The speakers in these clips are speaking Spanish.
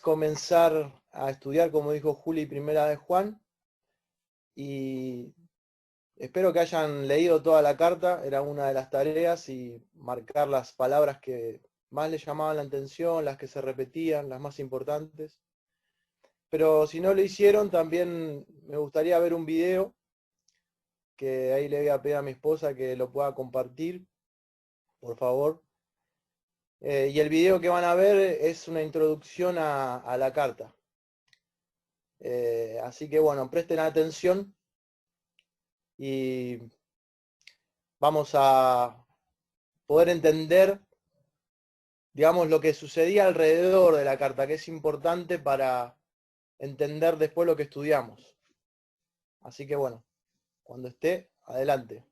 comenzar a estudiar, como dijo Juli, Primera de Juan, y espero que hayan leído toda la carta, era una de las tareas, y marcar las palabras que más les llamaban la atención, las que se repetían, las más importantes. Pero si no lo hicieron, también me gustaría ver un video, que ahí le voy a pedir a mi esposa que lo pueda compartir, por favor. Y el video que van a ver es una introducción a la carta. Así que bueno, presten atención y vamos a poder entender, digamos, lo que sucedía alrededor de la carta, que es importante para entender después lo que estudiamos. Así que bueno, cuando esté, adelante.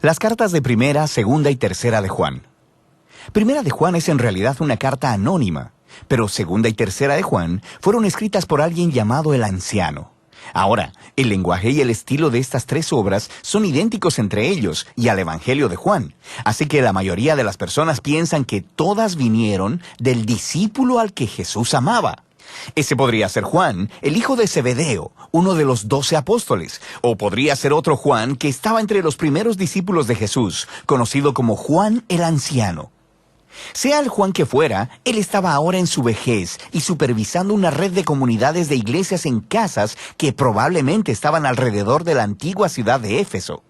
Las cartas de Primera, Segunda y Tercera de Juan. Primera de Juan es en realidad una carta anónima, pero Segunda y Tercera de Juan fueron escritas por alguien llamado el Anciano. Ahora, el lenguaje y el estilo de estas tres obras son idénticos entre ellos y al Evangelio de Juan, así que la mayoría de las personas piensan que todas vinieron del discípulo al que Jesús amaba. Ese podría ser Juan, el hijo de Zebedeo, uno de los 12 apóstoles, o podría ser otro Juan que estaba entre los primeros discípulos de Jesús, conocido como Juan el Anciano. Sea el Juan que fuera, él estaba ahora en su vejez y supervisando una red de comunidades de iglesias en casas que probablemente estaban alrededor de la antigua ciudad de Éfeso.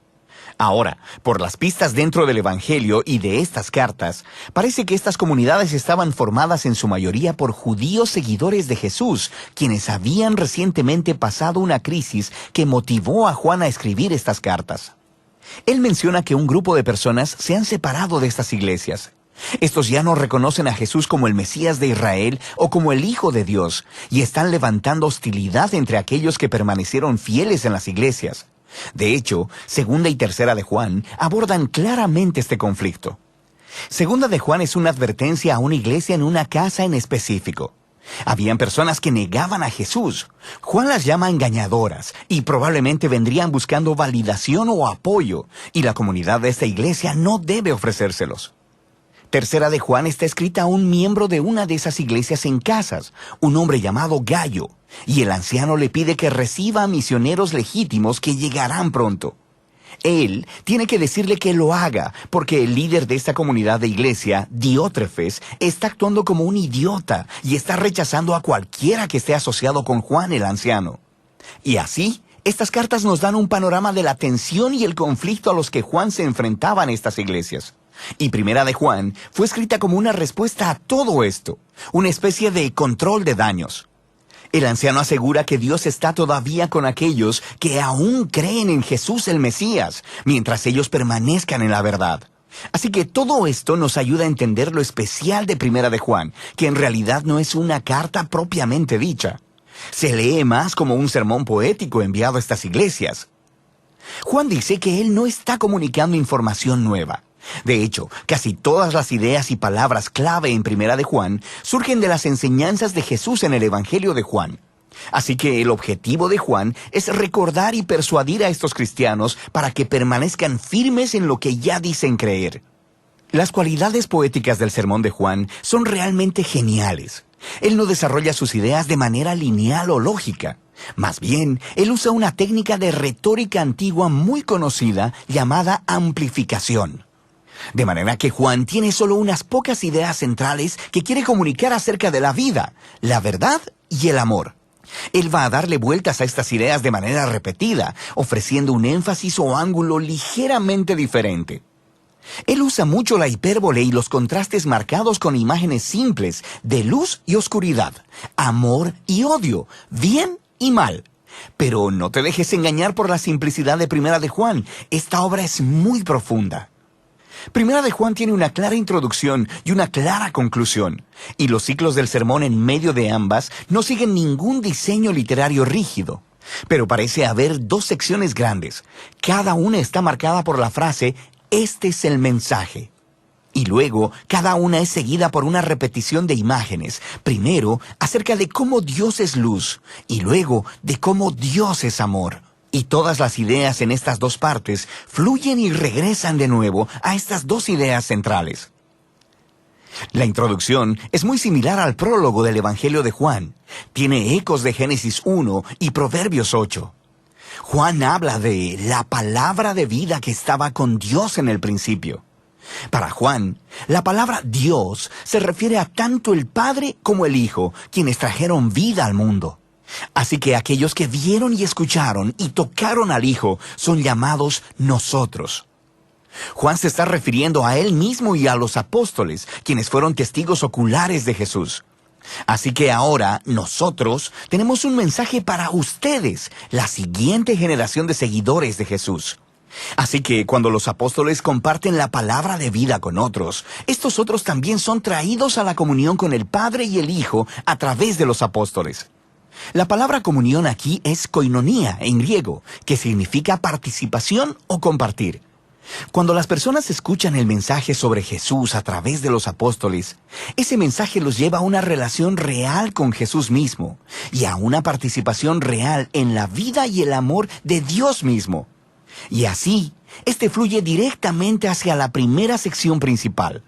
Ahora, por las pistas dentro del Evangelio y de estas cartas, parece que estas comunidades estaban formadas en su mayoría por judíos seguidores de Jesús, quienes habían recientemente pasado una crisis que motivó a Juan a escribir estas cartas. Él menciona que un grupo de personas se han separado de estas iglesias. Estos ya no reconocen a Jesús como el Mesías de Israel o como el Hijo de Dios, y están levantando hostilidad entre aquellos que permanecieron fieles en las iglesias. De hecho, Segunda y Tercera de Juan abordan claramente este conflicto. Segunda de Juan es una advertencia a una iglesia en una casa en específico. Habían personas que negaban a Jesús. Juan las llama engañadoras y probablemente vendrían buscando validación o apoyo, y la comunidad de esta iglesia no debe ofrecérselos. Tercera de Juan está escrita a un miembro de una de esas iglesias en casas, un hombre llamado Gayo, y el anciano le pide que reciba a misioneros legítimos que llegarán pronto. Él tiene que decirle que lo haga, porque el líder de esta comunidad de iglesia, Diótrefes, está actuando como un idiota y está rechazando a cualquiera que esté asociado con Juan el anciano. Y así, estas cartas nos dan un panorama de la tensión y el conflicto a los que Juan se enfrentaba en estas iglesias. Y Primera de Juan fue escrita como una respuesta a todo esto, una especie de control de daños. El anciano asegura que Dios está todavía con aquellos que aún creen en Jesús el Mesías, mientras ellos permanezcan en la verdad. Así que todo esto nos ayuda a entender lo especial de Primera de Juan, que en realidad no es una carta propiamente dicha. Se lee más como un sermón poético enviado a estas iglesias. Juan dice que él no está comunicando información nueva. De hecho, casi todas las ideas y palabras clave en Primera de Juan surgen de las enseñanzas de Jesús en el Evangelio de Juan. Así que el objetivo de Juan es recordar y persuadir a estos cristianos para que permanezcan firmes en lo que ya dicen creer. Las cualidades poéticas del sermón de Juan son realmente geniales. Él no desarrolla sus ideas de manera lineal o lógica. Más bien, él usa una técnica de retórica antigua muy conocida llamada amplificación. De manera que Juan tiene solo unas pocas ideas centrales que quiere comunicar acerca de la vida, la verdad y el amor. Él va a darle vueltas a estas ideas de manera repetida, ofreciendo un énfasis o ángulo ligeramente diferente. Él usa mucho la hipérbole y los contrastes marcados con imágenes simples de luz y oscuridad, amor y odio, bien y mal. Pero no te dejes engañar por la simplicidad de Primera de Juan. Esta obra es muy profunda. Primera de Juan tiene una clara introducción y una clara conclusión, y los ciclos del sermón en medio de ambas no siguen ningún diseño literario rígido. Pero parece haber dos secciones grandes. Cada una está marcada por la frase "Este es el mensaje". Y luego, cada una es seguida por una repetición de imágenes. Primero, acerca de cómo Dios es luz, y luego, de cómo Dios es amor. Y todas las ideas en estas dos partes fluyen y regresan de nuevo a estas dos ideas centrales. La introducción es muy similar al prólogo del Evangelio de Juan. Tiene ecos de Génesis 1 y Proverbios 8. Juan habla de la palabra de vida que estaba con Dios en el principio. Para Juan, la palabra Dios se refiere a tanto el Padre como el Hijo, quienes trajeron vida al mundo. Así que aquellos que vieron y escucharon y tocaron al Hijo son llamados nosotros. Juan se está refiriendo a él mismo y a los apóstoles, quienes fueron testigos oculares de Jesús. Así que ahora nosotros tenemos un mensaje para ustedes, la siguiente generación de seguidores de Jesús. Así que cuando los apóstoles comparten la palabra de vida con otros, estos otros también son traídos a la comunión con el Padre y el Hijo a través de los apóstoles. La palabra comunión aquí es koinonía en griego, que significa participación o compartir. Cuando las personas escuchan el mensaje sobre Jesús a través de los apóstoles, ese mensaje los lleva a una relación real con Jesús mismo y a una participación real en la vida y el amor de Dios mismo. Y así, este fluye directamente hacia la primera sección principal.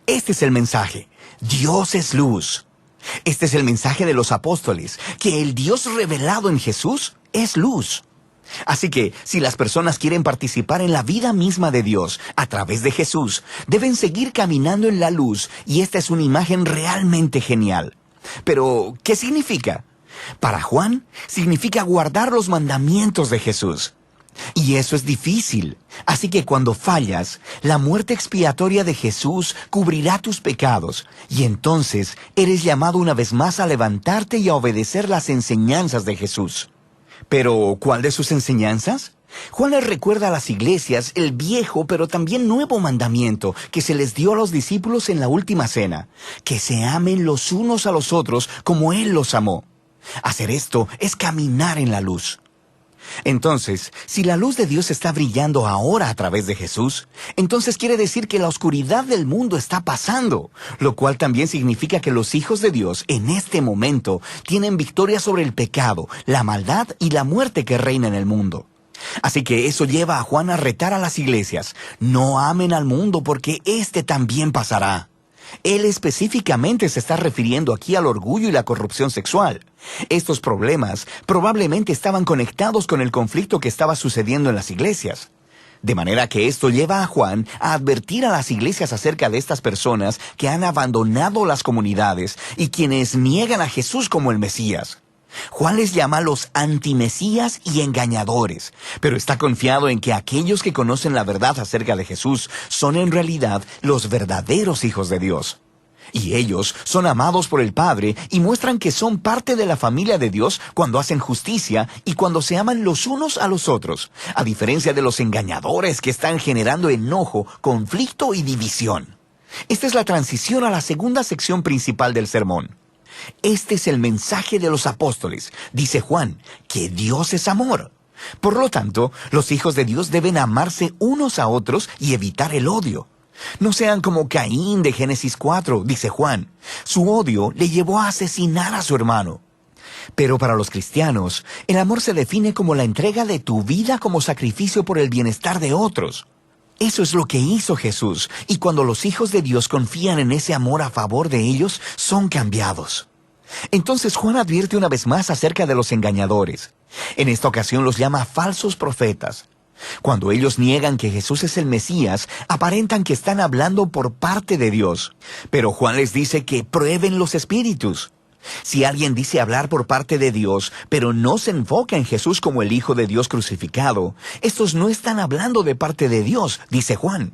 Este es el mensaje: Dios es luz. Este es el mensaje de los apóstoles, que el Dios revelado en Jesús es luz. Así que, si las personas quieren participar en la vida misma de Dios a través de Jesús, deben seguir caminando en la luz, y esta es una imagen realmente genial. Pero, ¿qué significa? Para Juan, significa guardar los mandamientos de Jesús. Y eso es difícil. Así que cuando fallas, la muerte expiatoria de Jesús cubrirá tus pecados, y entonces eres llamado una vez más a levantarte y a obedecer las enseñanzas de Jesús. Pero, ¿cuál de sus enseñanzas? Juan les recuerda a las iglesias el viejo pero también nuevo mandamiento que se les dio a los discípulos en la última cena: que se amen los unos a los otros como Él los amó. Hacer esto es caminar en la luz. Entonces, si la luz de Dios está brillando ahora a través de Jesús, entonces quiere decir que la oscuridad del mundo está pasando, lo cual también significa que los hijos de Dios en este momento tienen victoria sobre el pecado, la maldad y la muerte que reina en el mundo. Así que eso lleva a Juan a retar a las iglesias: no amen al mundo porque éste también pasará. Él específicamente se está refiriendo aquí al orgullo y la corrupción sexual. Estos problemas probablemente estaban conectados con el conflicto que estaba sucediendo en las iglesias. De manera que esto lleva a Juan a advertir a las iglesias acerca de estas personas que han abandonado las comunidades y quienes niegan a Jesús como el Mesías. Juan les llama los antimesías y engañadores, pero está confiado en que aquellos que conocen la verdad acerca de Jesús son en realidad los verdaderos hijos de Dios. Y ellos son amados por el Padre y muestran que son parte de la familia de Dios cuando hacen justicia y cuando se aman los unos a los otros, a diferencia de los engañadores que están generando enojo, conflicto y división. Esta es la transición a la segunda sección principal del sermón. Este es el mensaje de los apóstoles, dice Juan, que Dios es amor. Por lo tanto, los hijos de Dios deben amarse unos a otros y evitar el odio. No sean como Caín de Génesis 4, dice Juan. Su odio le llevó a asesinar a su hermano. Pero para los cristianos, el amor se define como la entrega de tu vida como sacrificio por el bienestar de otros. Eso es lo que hizo Jesús, y cuando los hijos de Dios confían en ese amor a favor de ellos, son cambiados. Entonces Juan advierte una vez más acerca de los engañadores. En esta ocasión los llama falsos profetas. Cuando ellos niegan que Jesús es el Mesías, aparentan que están hablando por parte de Dios. Pero Juan les dice que prueben los espíritus. Si alguien dice hablar por parte de Dios, pero no se enfoca en Jesús como el Hijo de Dios crucificado, estos no están hablando de parte de Dios, dice Juan.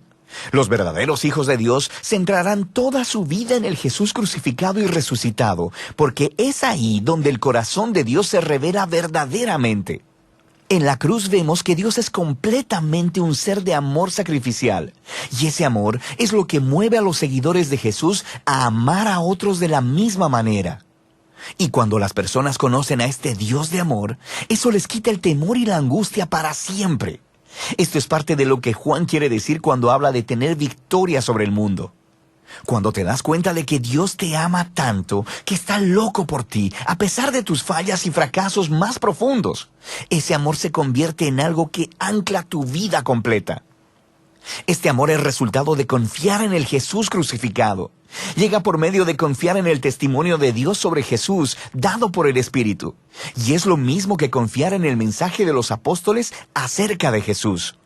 Los verdaderos hijos de Dios centrarán toda su vida en el Jesús crucificado y resucitado, porque es ahí donde el corazón de Dios se revela verdaderamente. En la cruz vemos que Dios es completamente un ser de amor sacrificial, y ese amor es lo que mueve a los seguidores de Jesús a amar a otros de la misma manera. Y cuando las personas conocen a este Dios de amor, eso les quita el temor y la angustia para siempre. Esto es parte de lo que Juan quiere decir cuando habla de tener victoria sobre el mundo. Cuando te das cuenta de que Dios te ama tanto, que está loco por ti, a pesar de tus fallas y fracasos más profundos, ese amor se convierte en algo que ancla tu vida completa. Este amor es resultado de confiar en el Jesús crucificado. Llega por medio de confiar en el testimonio de Dios sobre Jesús, dado por el Espíritu. Y es lo mismo que confiar en el mensaje de los apóstoles acerca de Jesús.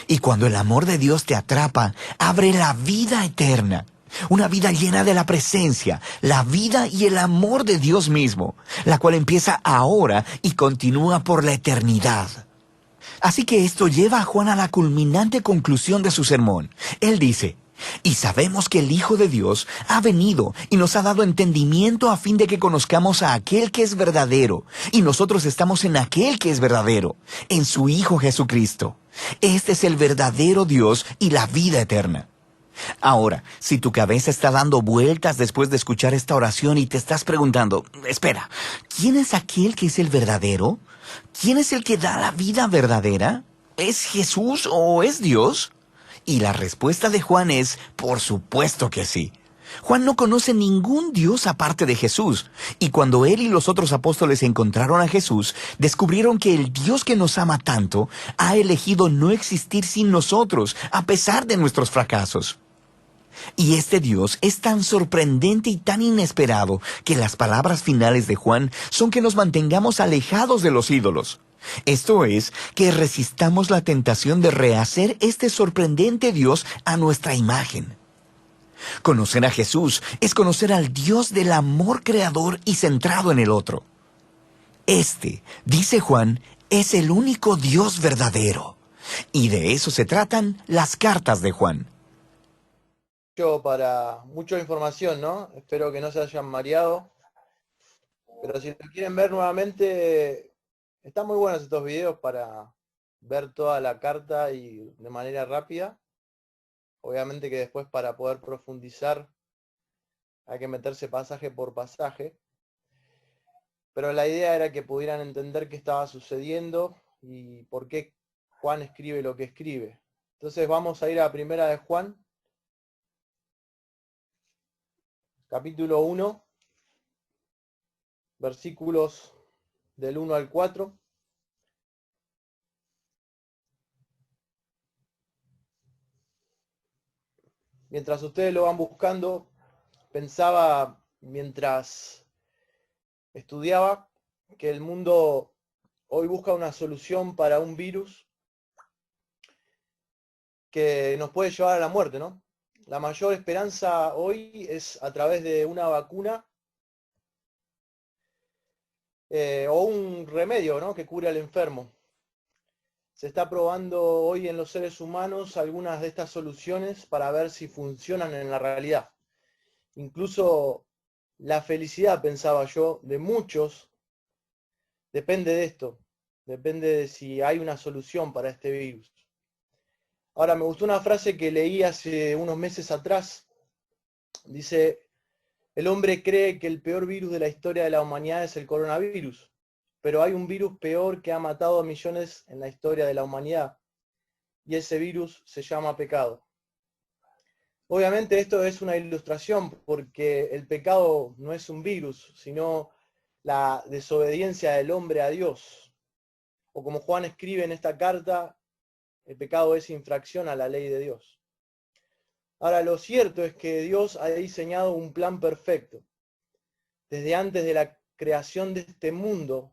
Y cuando el amor de Dios te atrapa, abre la vida eterna. Una vida llena de la presencia, la vida y el amor de Dios mismo, la cual empieza ahora y continúa por la eternidad. Así que esto lleva a Juan a la culminante conclusión de su sermón. Él dice, y sabemos que el Hijo de Dios ha venido y nos ha dado entendimiento a fin de que conozcamos a aquel que es verdadero, y nosotros estamos en aquel que es verdadero, en su Hijo Jesucristo. Este es el verdadero Dios y la vida eterna. Ahora, si tu cabeza está dando vueltas después de escuchar esta oración y te estás preguntando, espera, ¿quién es aquel que es el verdadero? ¿Quién es el que da la vida verdadera? ¿Es Jesús o es Dios? Y la respuesta de Juan es, por supuesto que sí. Juan no conoce ningún Dios aparte de Jesús, y cuando él y los otros apóstoles encontraron a Jesús, descubrieron que el Dios que nos ama tanto ha elegido no existir sin nosotros, a pesar de nuestros fracasos. Y este Dios es tan sorprendente y tan inesperado que las palabras finales de Juan son que nos mantengamos alejados de los ídolos. Esto es, que resistamos la tentación de rehacer este sorprendente Dios a nuestra imagen. Conocer a Jesús es conocer al Dios del amor creador y centrado en el otro. Este, dice Juan, es el único Dios verdadero. Y de eso se tratan las cartas de Juan. Mucha información, ¿no? Espero que no se hayan mareado. Pero si lo quieren ver nuevamente, están muy buenos estos videos para ver toda la carta y de manera rápida. Obviamente que después para poder profundizar hay que meterse pasaje por pasaje. Pero la idea era que pudieran entender qué estaba sucediendo y por qué Juan escribe lo que escribe. Entonces vamos a ir a Primera de Juan, capítulo 1, versículos del 1 al 4. Mientras ustedes lo van buscando, pensaba mientras estudiaba que el mundo hoy busca una solución para un virus que nos puede llevar a la muerte, ¿no? La mayor esperanza hoy es a través de una vacuna o un remedio, ¿no?, que cure al enfermo. Se está probando hoy en los seres humanos algunas de estas soluciones para ver si funcionan en la realidad. Incluso la felicidad, pensaba yo, de muchos depende de esto, depende de si hay una solución para este virus. Ahora, me gustó una frase que leí hace unos meses atrás. Dice, el hombre cree que el peor virus de la historia de la humanidad es el coronavirus, pero hay un virus peor que ha matado a millones en la historia de la humanidad, y ese virus se llama pecado. Obviamente esto es una ilustración porque el pecado no es un virus, sino la desobediencia del hombre a Dios. O como Juan escribe en esta carta, el pecado es infracción a la ley de Dios. Ahora, lo cierto es que Dios ha diseñado un plan perfecto desde antes de la creación de este mundo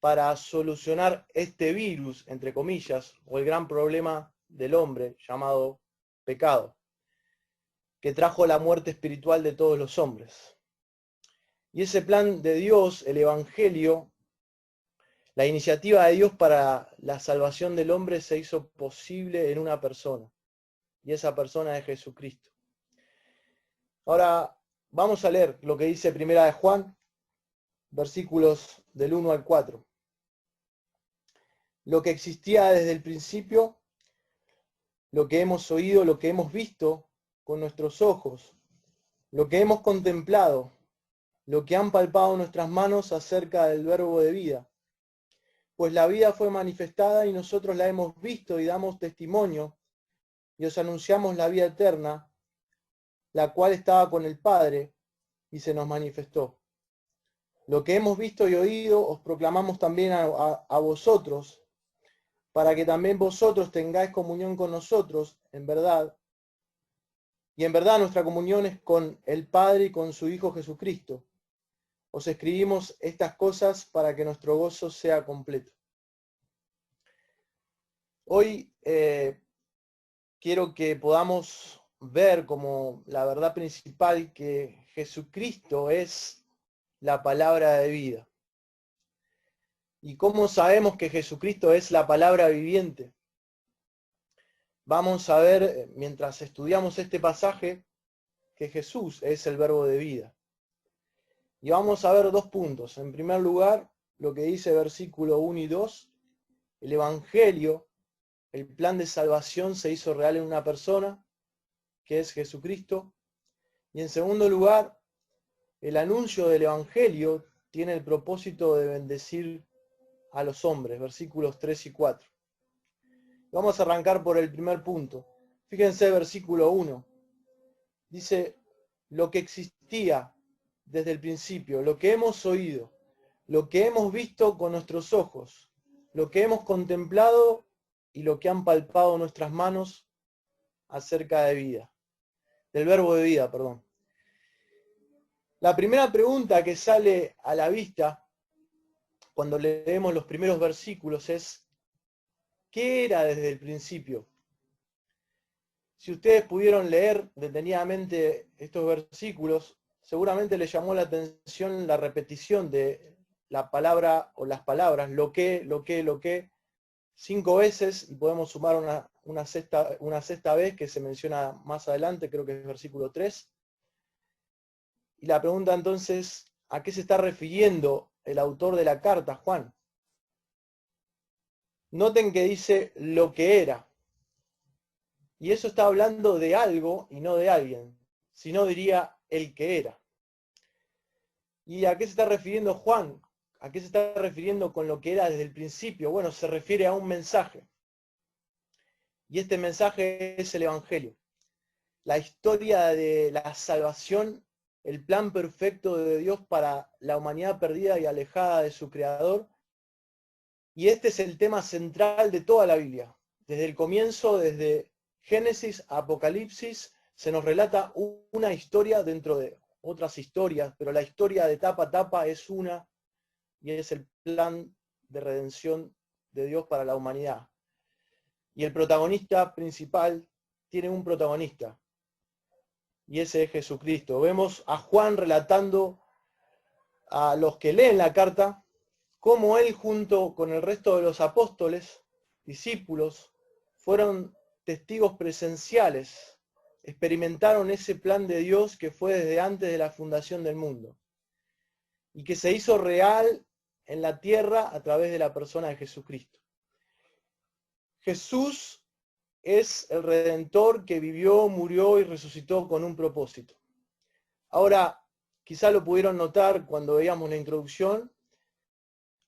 para solucionar este virus, entre comillas, o el gran problema del hombre llamado pecado, que trajo la muerte espiritual de todos los hombres. Y ese plan de Dios, el Evangelio, la iniciativa de Dios para la salvación del hombre se hizo posible en una persona, y esa persona es Jesucristo. Ahora vamos a leer lo que dice Primera de Juan, versículos del 1 al 4. Lo que existía desde el principio, lo que hemos oído, lo que hemos visto con nuestros ojos, lo que hemos contemplado, lo que han palpado nuestras manos acerca del verbo de vida. Pues la vida fue manifestada y nosotros la hemos visto y damos testimonio y os anunciamos la vida eterna, la cual estaba con el Padre y se nos manifestó. Lo que hemos visto y oído os proclamamos también a vosotros, para que también vosotros tengáis comunión con nosotros, en verdad. Y en verdad nuestra comunión es con el Padre y con su Hijo Jesucristo. Os escribimos estas cosas para que nuestro gozo sea completo. Hoy quiero que podamos ver como la verdad principal que Jesucristo es la palabra de vida. ¿Y cómo sabemos que Jesucristo es la palabra viviente? Vamos a ver, mientras estudiamos este pasaje, que Jesús es el verbo de vida. Y vamos a ver dos puntos. En primer lugar, lo que dice versículo 1 y 2, el Evangelio, el plan de salvación se hizo real en una persona, que es Jesucristo. Y en segundo lugar, el anuncio del Evangelio tiene el propósito de bendecir a los hombres, versículos 3 y 4. Vamos a arrancar por el primer punto. Fíjense versículo 1. Dice, lo que existía desde el principio, lo que hemos oído, lo que hemos visto con nuestros ojos, lo que hemos contemplado y lo que han palpado nuestras manos acerca de vida. Del verbo de vida, perdón. La primera pregunta que sale a la vista cuando leemos los primeros versículos es, ¿qué era desde el principio? Si ustedes pudieron leer detenidamente estos versículos, seguramente les llamó la atención la repetición de la palabra o las palabras, lo que, 5 veces, y podemos sumar una sexta vez que se menciona más adelante, creo que es versículo 3. Y la pregunta entonces, ¿a qué se está refiriendo el autor de la carta, Juan? Noten que dice lo que era. Y eso está hablando de algo y no de alguien, sino diría el que era. ¿Y a qué se está refiriendo Juan? ¿A qué se está refiriendo con lo que era desde el principio? Bueno, se refiere a un mensaje. Y este mensaje es el Evangelio. La historia de la salvación, el plan perfecto de Dios para la humanidad perdida y alejada de su Creador. Y este es el tema central de toda la Biblia. Desde el comienzo, desde Génesis a Apocalipsis, se nos relata una historia dentro de otras historias, pero la historia de tapa a tapa es una, y es el plan de redención de Dios para la humanidad. Y el protagonista principal tiene un protagonista, y ese es Jesucristo. Vemos a Juan relatando a los que leen la carta, cómo él junto con el resto de los apóstoles, discípulos, fueron testigos presenciales, experimentaron ese plan de Dios que fue desde antes de la fundación del mundo y que se hizo real en la tierra a través de la persona de Jesucristo. Jesús es el Redentor que vivió, murió y resucitó con un propósito. Ahora, quizá lo pudieron notar cuando veíamos la introducción,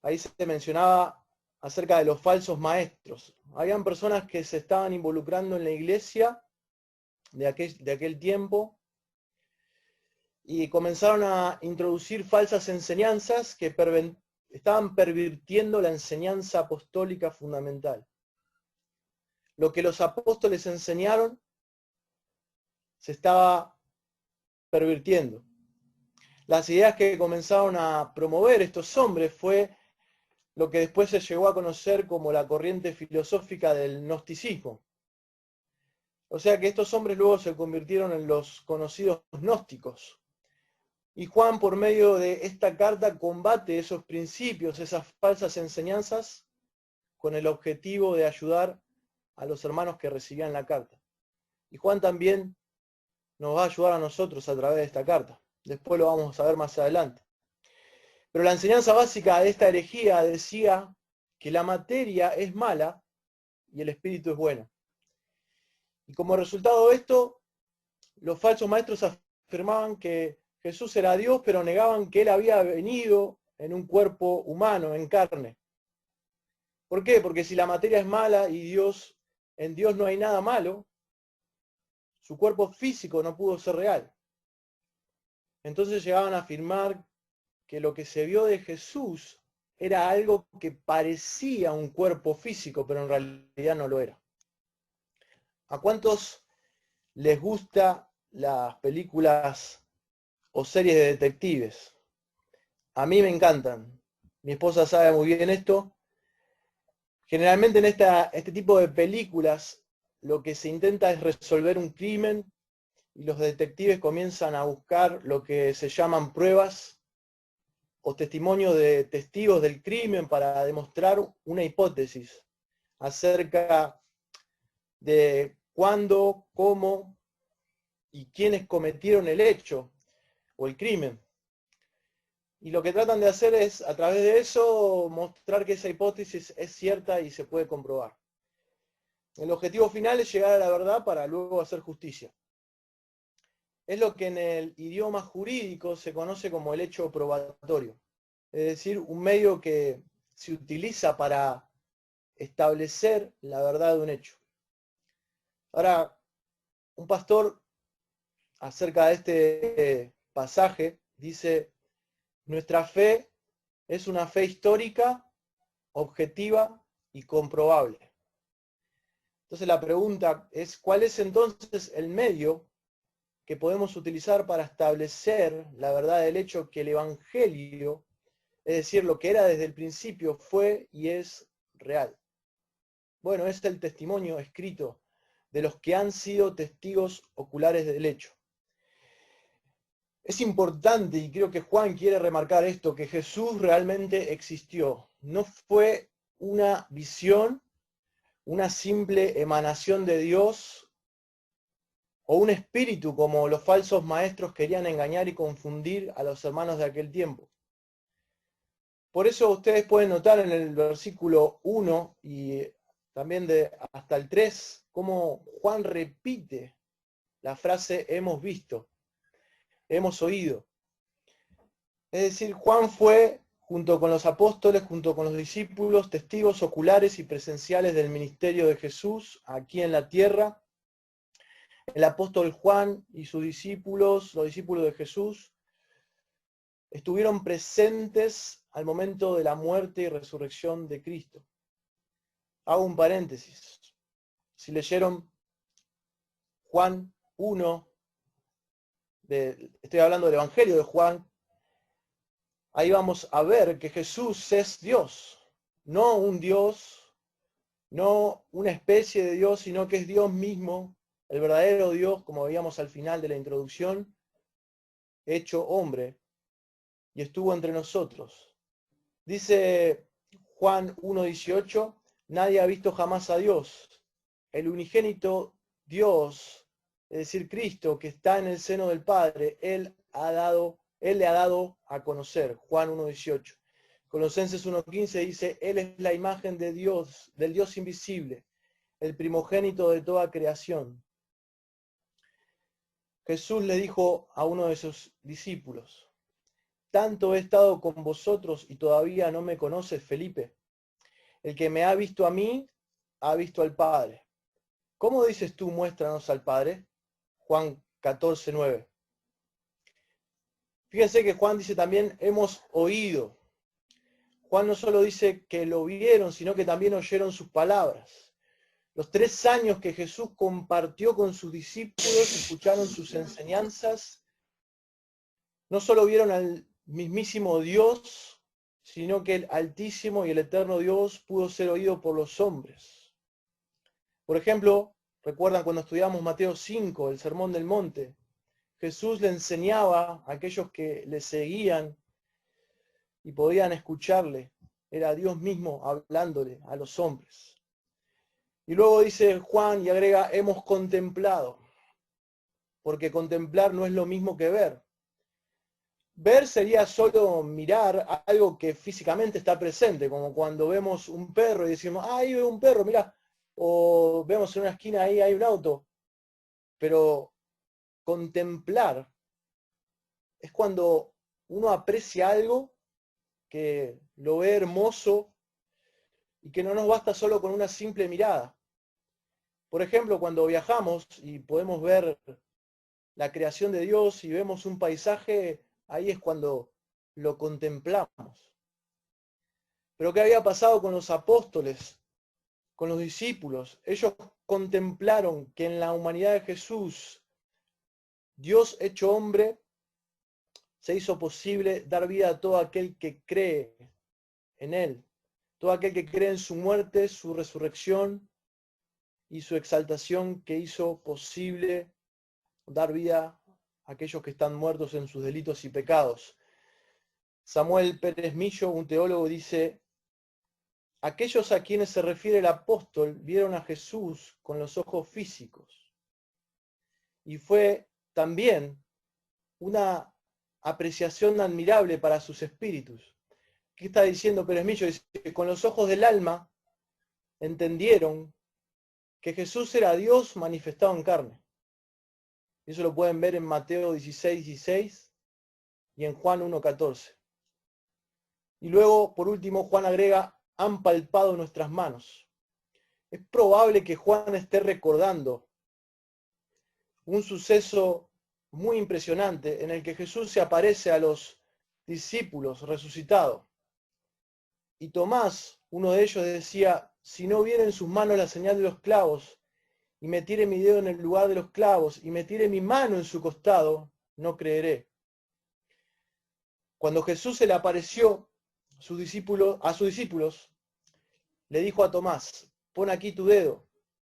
ahí se mencionaba acerca de los falsos maestros. Habían personas que se estaban involucrando en la iglesia de aquel tiempo y comenzaron a introducir falsas enseñanzas que estaban pervirtiendo la enseñanza apostólica fundamental. Lo que los apóstoles enseñaron se estaba pervirtiendo. Las ideas que comenzaron a promover estos hombres fue lo que después se llegó a conocer como la corriente filosófica del gnosticismo. O sea que estos hombres luego se convirtieron en los conocidos gnósticos. Y Juan, por medio de esta carta, combate esos principios, esas falsas enseñanzas, con el objetivo de ayudar a los hermanos que recibían la carta. Y Juan también nos va a ayudar a nosotros a través de esta carta. Después lo vamos a ver más adelante. Pero la enseñanza básica de esta herejía decía que la materia es mala y el espíritu es bueno. Y como resultado de esto, los falsos maestros afirmaban que Jesús era Dios, pero negaban que Él había venido en un cuerpo humano, en carne. ¿Por qué? Porque si la materia es mala y en Dios no hay nada malo, su cuerpo físico no pudo ser real. Entonces llegaban a afirmar que lo que se vio de Jesús era algo que parecía un cuerpo físico, pero en realidad no lo era. ¿A cuántos les gustan las películas o series de detectives? A mí me encantan. Mi esposa sabe muy bien esto. Generalmente en este tipo de películas lo que se intenta es resolver un crimen y los detectives comienzan a buscar lo que se llaman pruebas o testimonios de testigos del crimen para demostrar una hipótesis acerca de cuándo, cómo y quiénes cometieron el hecho o el crimen. Y lo que tratan de hacer es, a través de eso, mostrar que esa hipótesis es cierta y se puede comprobar. El objetivo final es llegar a la verdad para luego hacer justicia. Es lo que en el idioma jurídico se conoce como el hecho probatorio. Es decir, un medio que se utiliza para establecer la verdad de un hecho. Ahora, un pastor acerca de este pasaje dice: nuestra fe es una fe histórica, objetiva y comprobable. Entonces la pregunta es, ¿cuál es entonces el medio que podemos utilizar para establecer la verdad del hecho que el Evangelio, es decir, lo que era desde el principio, fue y es real? Bueno, es el testimonio escrito de los que han sido testigos oculares del hecho. Es importante, y creo que Juan quiere remarcar esto, que Jesús realmente existió. No fue una visión, una simple emanación de Dios o un espíritu como los falsos maestros querían engañar y confundir a los hermanos de aquel tiempo. Por eso ustedes pueden notar en el versículo 1 y también hasta el 3, cómo Juan repite la frase hemos visto, hemos oído. Es decir, Juan fue, junto con los apóstoles, junto con los discípulos, testigos oculares y presenciales del ministerio de Jesús aquí en la tierra. El apóstol Juan y sus discípulos, los discípulos de Jesús, estuvieron presentes al momento de la muerte y resurrección de Cristo. Hago un paréntesis. Si leyeron Juan 1, estoy hablando del Evangelio de Juan, ahí vamos a ver que Jesús es Dios, no un Dios, no una especie de Dios, sino que es Dios mismo, el verdadero Dios, como veíamos al final de la introducción, hecho hombre, y estuvo entre nosotros. Dice Juan 1:18, nadie ha visto jamás a Dios. El unigénito Dios, es decir, Cristo, que está en el seno del Padre, Él le ha dado a conocer. Juan 1:18. Colosenses 1:15 dice, Él es la imagen de Dios, del Dios invisible, el primogénito de toda creación. Jesús le dijo a uno de sus discípulos, tanto he estado con vosotros y todavía no me conoces, Felipe. El que me ha visto a mí, ha visto al Padre. ¿Cómo dices tú, muéstranos al Padre? Juan 14:9. Fíjense que Juan dice también, hemos oído. Juan no solo dice que lo vieron, sino que también oyeron sus palabras. Los 3 años que Jesús compartió con sus discípulos, escucharon sus enseñanzas, no solo vieron al mismísimo Dios, sino que el altísimo y el eterno Dios pudo ser oído por los hombres. Por ejemplo, recuerdan cuando estudiamos Mateo 5, el Sermón del Monte, Jesús le enseñaba a aquellos que le seguían y podían escucharle. Era Dios mismo hablándole a los hombres. Y luego dice Juan y agrega, hemos contemplado, porque contemplar no es lo mismo que ver. Ver sería solo mirar algo que físicamente está presente, como cuando vemos un perro y decimos, ahí veo un perro, mirá. O vemos en una esquina ahí hay un auto. Pero contemplar es cuando uno aprecia algo que lo ve hermoso y que no nos basta solo con una simple mirada. Por ejemplo, cuando viajamos y podemos ver la creación de Dios y vemos un paisaje, ahí es cuando lo contemplamos. Pero ¿qué había pasado con los apóstoles, con los discípulos? Ellos contemplaron que en la humanidad de Jesús, Dios hecho hombre, se hizo posible dar vida a todo aquel que cree en Él. Todo aquel que cree en su muerte, su resurrección y su exaltación, que hizo posible dar vida a aquellos que están muertos en sus delitos y pecados. Samuel Pérez Millo, un teólogo, dice: aquellos a quienes se refiere el apóstol vieron a Jesús con los ojos físicos. Y fue también una apreciación admirable para sus espíritus. ¿Qué está diciendo Pérez Millo? Dice que con los ojos del alma entendieron que Jesús era Dios manifestado en carne. Eso lo pueden ver en Mateo 16:16 y en Juan 1:14. Y luego, por último, Juan agrega: han palpado nuestras manos. Es probable que Juan esté recordando un suceso muy impresionante en el que Jesús se aparece a los discípulos resucitado. Y Tomás, uno de ellos, decía: si no viera en sus manos la señal de los clavos, y metiere mi dedo en el lugar de los clavos, y metiere mi mano en su costado, no creeré. Cuando Jesús se le apareció a sus discípulos, le dijo a Tomás: pon aquí tu dedo,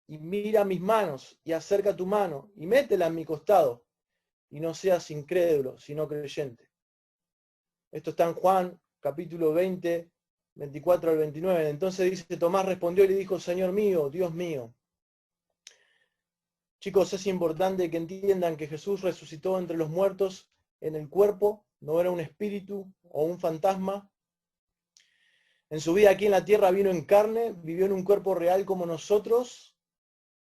y mira mis manos, y acerca tu mano, y métela en mi costado, y no seas incrédulo, sino creyente. Esto está en Juan, capítulo 20, 24 al 29. Entonces dice: Tomás respondió y le dijo: Señor mío, Dios mío. Chicos, es importante que entiendan que Jesús resucitó entre los muertos en el cuerpo, no era un espíritu o un fantasma. En su vida aquí en la tierra vino en carne, vivió en un cuerpo real como nosotros,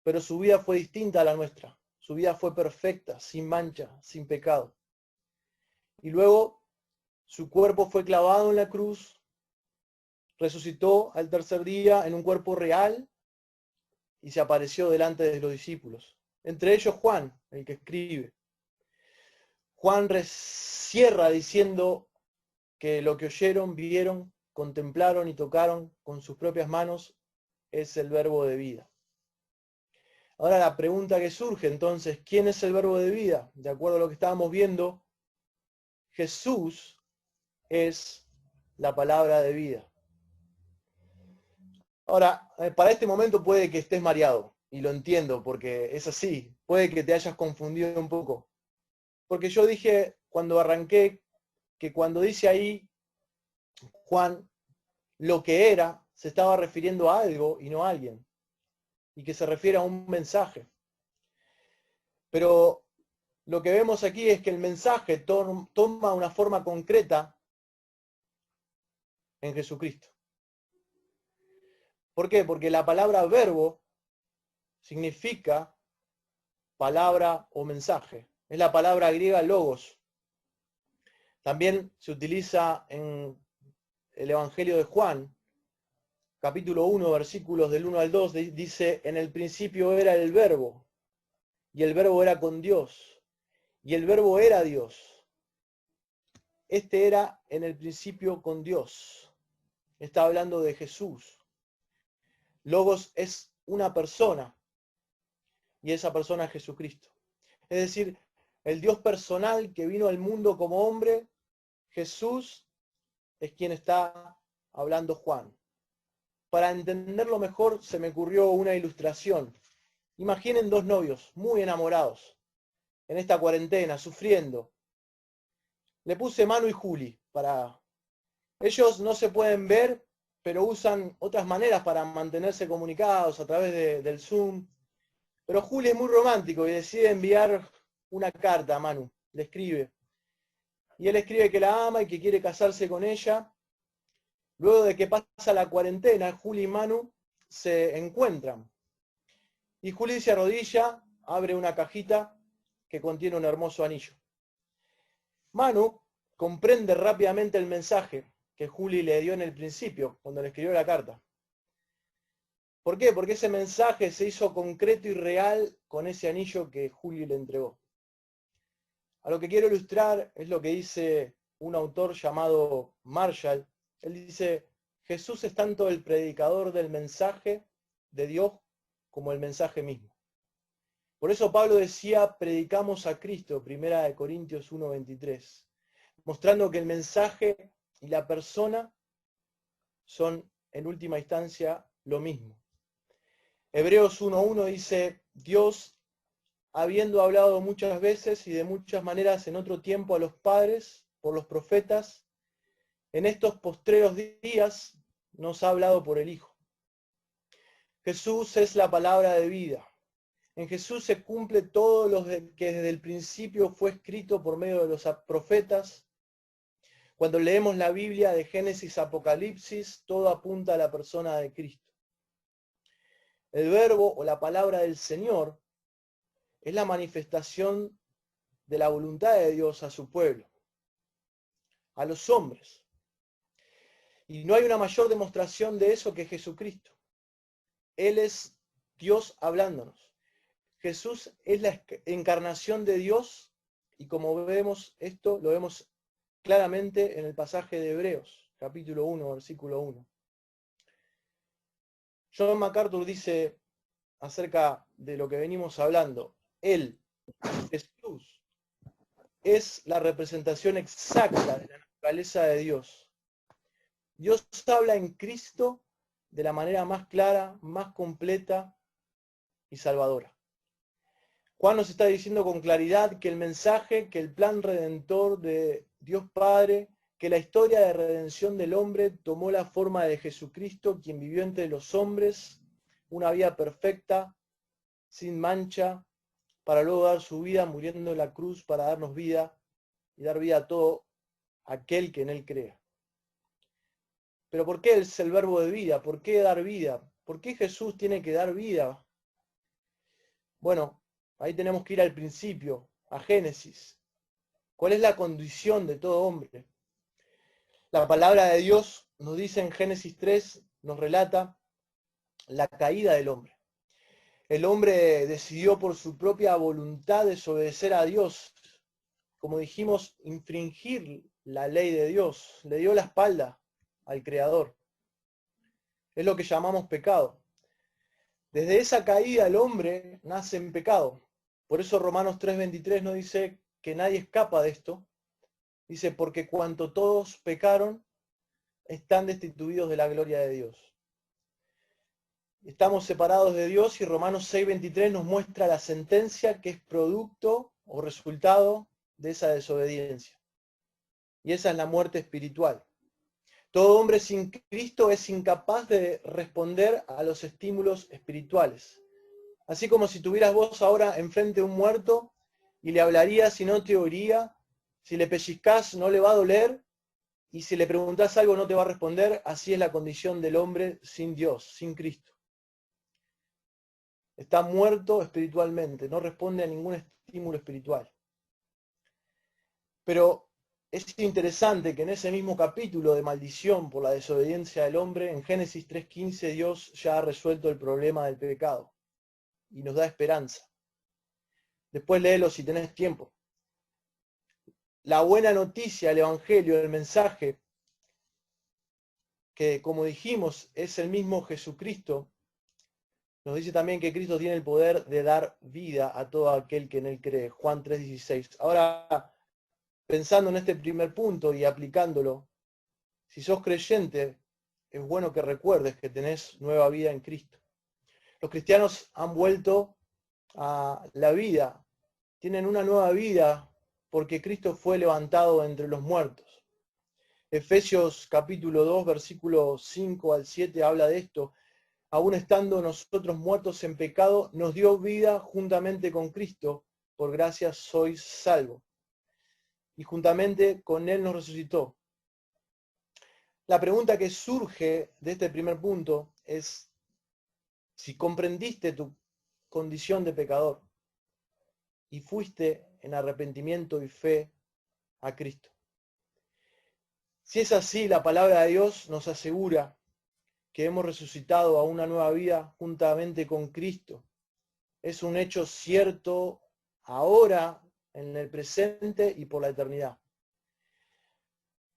pero su vida fue distinta a la nuestra. Su vida fue perfecta, sin mancha, sin pecado. Y luego su cuerpo fue clavado en la cruz, resucitó al tercer día en un cuerpo real y se apareció delante de los discípulos. Entre ellos Juan, el que escribe. Juan cierra diciendo que lo que oyeron, vieron, contemplaron y tocaron con sus propias manos es el verbo de vida. Ahora la pregunta que surge entonces: ¿quién es el verbo de vida? De acuerdo a lo que estábamos viendo, Jesús es la palabra de vida. Ahora, para este momento puede que estés mareado, y lo entiendo porque es así. Puede que te hayas confundido un poco. Porque yo dije cuando arranqué que cuando dice ahí Juan lo que era, se estaba refiriendo a algo y no a alguien. Y que se refiere a un mensaje. Pero lo que vemos aquí es que el mensaje toma una forma concreta en Jesucristo. ¿Por qué? Porque la palabra verbo significa palabra o mensaje. Es la palabra griega logos. También se utiliza en el Evangelio de Juan, capítulo 1, versículos del 1 al 2, dice: en el principio era el verbo, y el verbo era con Dios, y el verbo era Dios. Este era en el principio con Dios. Está hablando de Jesús. Logos es una persona, y esa persona es Jesucristo. Es decir, el Dios personal que vino al mundo como hombre, Jesús, es quien está hablando Juan. Para entenderlo mejor, se me ocurrió una ilustración. Imaginen dos novios muy enamorados en esta cuarentena, sufriendo. Le puse Manu y Juli para... Ellos no se pueden ver, pero usan otras maneras para mantenerse comunicados a través del Zoom. Pero Juli es muy romántico y decide enviar una carta a Manu. Le escribe. Y él escribe que la ama y que quiere casarse con ella. Luego de que pasa la cuarentena, Juli y Manu se encuentran. Y Juli se arrodilla, abre una cajita que contiene un hermoso anillo. Manu comprende rápidamente el mensaje que Juli le dio en el principio, cuando le escribió la carta. ¿Por qué? Porque ese mensaje se hizo concreto y real con ese anillo que Juli le entregó. A lo que quiero ilustrar es lo que dice un autor llamado Marshall. Él dice: Jesús es tanto el predicador del mensaje de Dios como el mensaje mismo. Por eso Pablo decía, predicamos a Cristo, 1 Corintios 1:23, mostrando que el mensaje y la persona son en última instancia lo mismo. Hebreos 1:1 dice, Dios, habiendo hablado muchas veces y de muchas maneras en otro tiempo a los padres, por los profetas, en estos postreros días nos ha hablado por el Hijo. Jesús es la palabra de vida. En Jesús se cumple todo lo que desde el principio fue escrito por medio de los profetas. Cuando leemos la Biblia de Génesis a Apocalipsis, todo apunta a la persona de Cristo. El verbo o la palabra del Señor es la manifestación de la voluntad de Dios a su pueblo, a los hombres. Y no hay una mayor demostración de eso que Jesucristo. Él es Dios hablándonos. Jesús es la encarnación de Dios y como vemos esto, lo vemos claramente en el pasaje de Hebreos, capítulo 1, versículo 1. John MacArthur dice acerca de lo que venimos hablando, Él, Jesús, es la representación exacta de la naturaleza de Dios. Dios habla en Cristo de la manera más clara, más completa y salvadora. Juan nos está diciendo con claridad que el mensaje, que el plan redentor de Dios Padre, que la historia de redención del hombre tomó la forma de Jesucristo, quien vivió entre los hombres una vida perfecta, sin mancha, para luego dar su vida muriendo en la cruz para darnos vida y dar vida a todo aquel que en él crea. Pero ¿por qué es el verbo de vida? ¿Por qué dar vida? ¿Por qué Jesús tiene que dar vida? Bueno, ahí tenemos que ir al principio, a Génesis. ¿Cuál es la condición de todo hombre? La palabra de Dios nos dice en Génesis 3, nos relata la caída del hombre. El hombre decidió por su propia voluntad desobedecer a Dios. Como dijimos, infringir la ley de Dios. Le dio la espalda al Creador. Es lo que llamamos pecado. Desde esa caída el hombre nace en pecado. Por eso Romanos 3:23 nos dice que nadie escapa de esto. Dice, porque cuanto todos pecaron, están destituidos de la gloria de Dios. Estamos separados de Dios y Romanos 6:23 nos muestra la sentencia que es producto o resultado de esa desobediencia. Y esa es la muerte espiritual. Todo hombre sin Cristo es incapaz de responder a los estímulos espirituales. Así como si tuvieras vos ahora enfrente a un muerto y le hablarías y no te oiría, si le pellizcás no le va a doler y si le preguntás algo no te va a responder, así es la condición del hombre sin Dios, sin Cristo. Está muerto espiritualmente, no responde a ningún estímulo espiritual. Pero es interesante que en ese mismo capítulo de maldición por la desobediencia del hombre, en Génesis 3:15, Dios ya ha resuelto el problema del pecado y nos da esperanza. Después léelo si tenés tiempo. La buena noticia, el evangelio, el mensaje, que como dijimos es el mismo Jesucristo, nos dice también que Cristo tiene el poder de dar vida a todo aquel que en él cree. Juan 3:16. Ahora, pensando en este primer punto y aplicándolo, si sos creyente, es bueno que recuerdes que tenés nueva vida en Cristo. Los cristianos han vuelto a la vida, tienen una nueva vida porque Cristo fue levantado entre los muertos. Efesios capítulo 2, versículo 5 al 7 habla de esto. Aún estando nosotros muertos en pecado, nos dio vida juntamente con Cristo, por gracia sois salvos. Y juntamente con Él nos resucitó. La pregunta que surge de este primer punto es si comprendiste tu condición de pecador y fuiste en arrepentimiento y fe a Cristo. Si es así, la palabra de Dios nos asegura que hemos resucitado a una nueva vida juntamente con Cristo. Es un hecho cierto ahora, en el presente y por la eternidad.